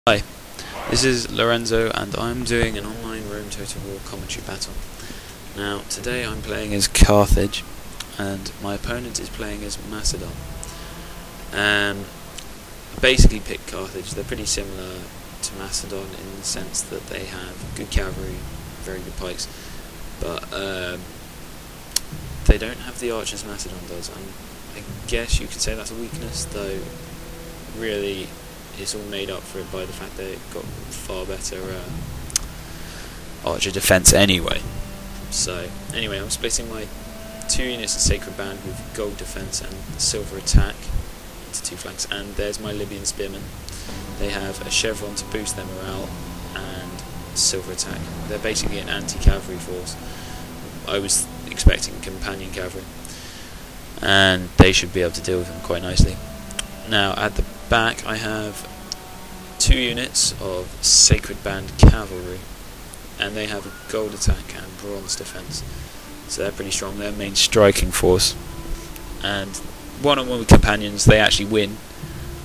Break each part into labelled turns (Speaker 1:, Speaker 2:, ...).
Speaker 1: Hi, this is Lorenzo and I'm doing an online Rome Total War commentary battle. Now, today I'm playing as Carthage and my opponent is playing as Macedon. I basically picked Carthage. They're pretty similar to Macedon in the sense that they have good cavalry, very good pikes, but they don't have the archers Macedon does, and I guess you could say that's a weakness, though really it's all made up for it by the fact that they've got far better archer defense anyway. So anyway, I'm splitting my 2 units of Sacred Band with gold defense and silver attack into 2 flanks, and there's my Libyan spearmen. They have a chevron to boost their morale and silver attack. They're basically an anti-cavalry force. I was expecting companion cavalry, and they should be able to deal with them quite nicely. Now at the back I have 2 units of Sacred Band cavalry, and they have a gold attack and bronze defense, so they're pretty strong. They're main striking force, and one-on-one with companions they actually win,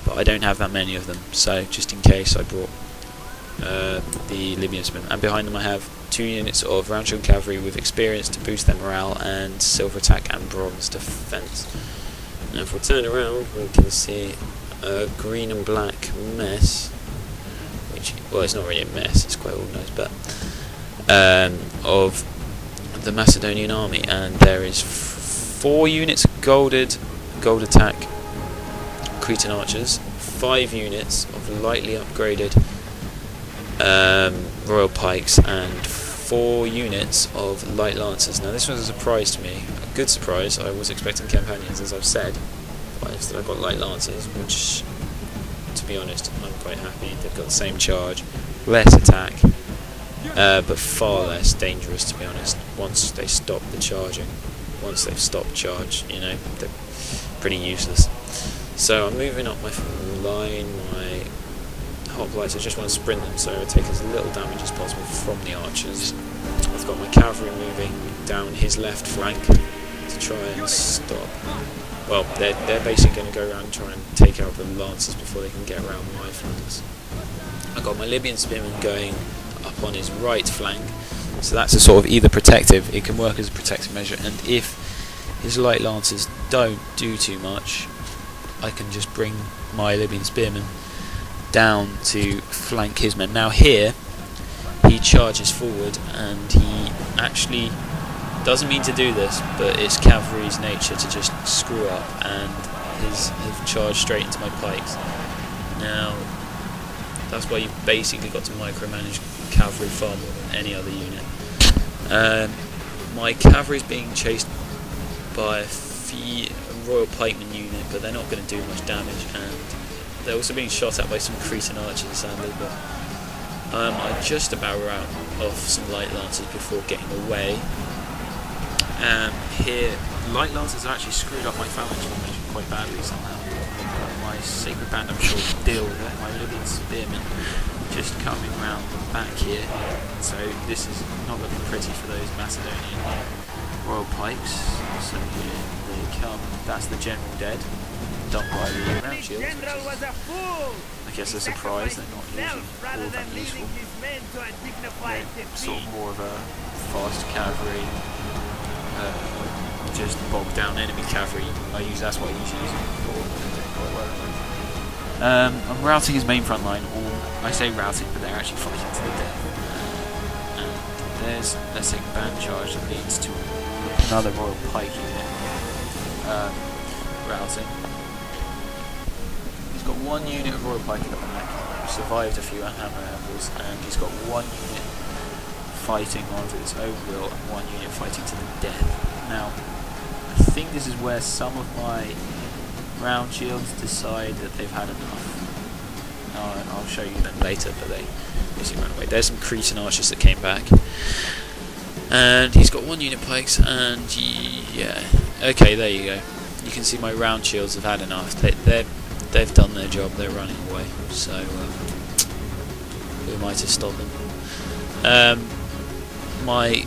Speaker 1: but I don't have that many of them, so just in case I brought the Libyan spearmen. And behind them I have 2 units of round-shield cavalry with experience to boost their morale and silver attack and bronze defense. Now if we turn around we can see a green and black mess, which, well, it's not really a mess, it's quite organised, but of the Macedonian army, and there is 4 units of gold attack Cretan archers, 5 units of lightly upgraded royal pikes, and 4 units of light lancers. Now this was a surprise to me, a good surprise. I was expecting companions, as I've said, but instead I got light lancers, which, to be honest, I'm quite happy. They've got the same charge, less attack, but far less dangerous, to be honest, once they stop the charging. Once they've stopped charge, you know, they're pretty useless. So I'm moving up my line, my hoplites. I just want to sprint them so I take as little damage as possible from the archers. I've got my cavalry moving down his left flank to try and stop. Well, they're basically going to go around and try and take out the lancers before they can get around my flanks. I've got my Libyan spearmen going up on his right flank, so that's a sort of either protective, it can work as a protective measure, and if his light lancers don't do too much, I can just bring my Libyan spearmen down to flank his men. Now here, he charges forward, and he actually doesn't mean to do this, but it's cavalry's nature to just screw up, and have charged straight into my pikes. Now, that's why you've basically got to micromanage cavalry far more than any other unit. My cavalry is being chased by a royal pikeman unit, but they're not going to do much damage, and they're also being shot at by some Cretan archers, sadly, but I just about ran off some light lancers before getting away. Here, light lancers are actually screwed up my phalanx formation quite badly somehow. My Sacred Band, I'm sure, will deal with it. My Libyan spearmen just coming round the back here, so this is not looking pretty for those Macedonian royal pikes. So here they come. That's the general dead, done by the round shields. I guess a surprise, they're not using all that useful. They're sort of more of a fast cavalry, just bog down enemy cavalry. That's what I usually use for. Quite well. I'm routing his main front line, or I say routing, but they're actually fighting to the death. And there's a Sacred Band charge that leads to another royal pike unit routing. He's got 1 unit of royal pike at the back, who survived a few hammer angles, and he's got 1 unit fighting on its own will and 1 unit fighting to the death. Now, I think this is where some of my round shields decide that they've had enough. I'll show you them later, but they basically ran away. There's some Cretan archers that came back, and he's got 1 unit pikes, and yeah, okay, there you go. You can see my round shields have had enough. They've done their job. They're running away. So who am I to stop them? My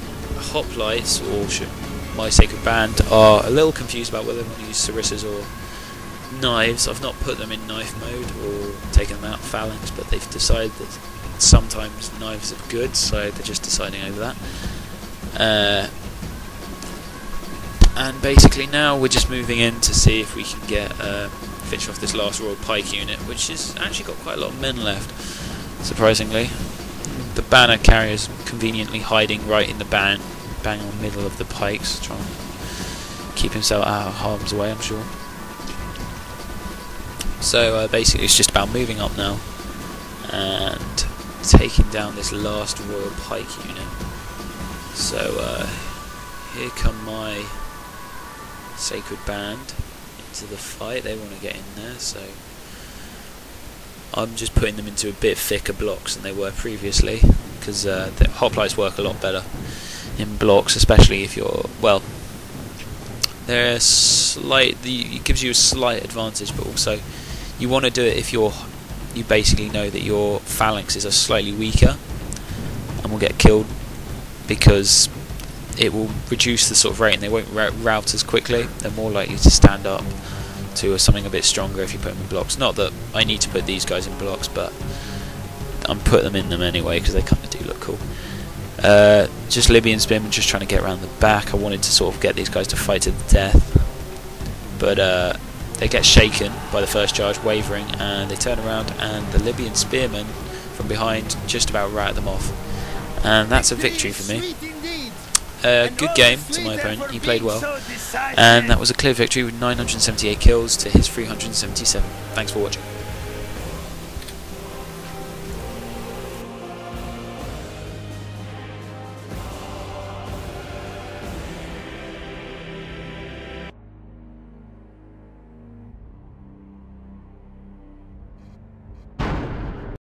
Speaker 1: hoplites, or my Sacred Band, are a little confused about whether they want to use sarissas or knives, I've not put them in knife mode or taken them out of phalanx, but they've decided that sometimes knives are good, so they're just deciding over that. And basically now we're just moving in to see if we can get finish off this last Royal Pike unit, which has actually got quite a lot of men left, surprisingly. The banner carrier's conveniently hiding right in the bang on the middle of the pikes, trying to keep himself out of harm's way, I'm sure. So basically it's just about moving up now and taking down this last Royal Pike unit. So here come my Sacred Band into the fight. They want to get in there, so I'm just putting them into a bit thicker blocks than they were previously, because the hoplites work a lot better in blocks, especially if you're, well, they're it gives you a slight advantage, but also you want to do it if you basically know that your phalanxes are slightly weaker and will get killed, because it will reduce the sort of rate and they won't rout as quickly. They're more likely to stand up to something a bit stronger if you put them in blocks. Not that I need to put these guys in blocks, but I'm putting them in them anyway because they kind of do look cool. Just Libyan Spearmen just trying to get around the back. I wanted to sort of get these guys to fight to the death, but they get shaken by the first charge, wavering, and they turn around and the Libyan Spearmen from behind just about rat them off. And that's a victory for me. Good game to my opponent, he played well, and that was a clear victory with 978 kills to his 377. Thanks for watching.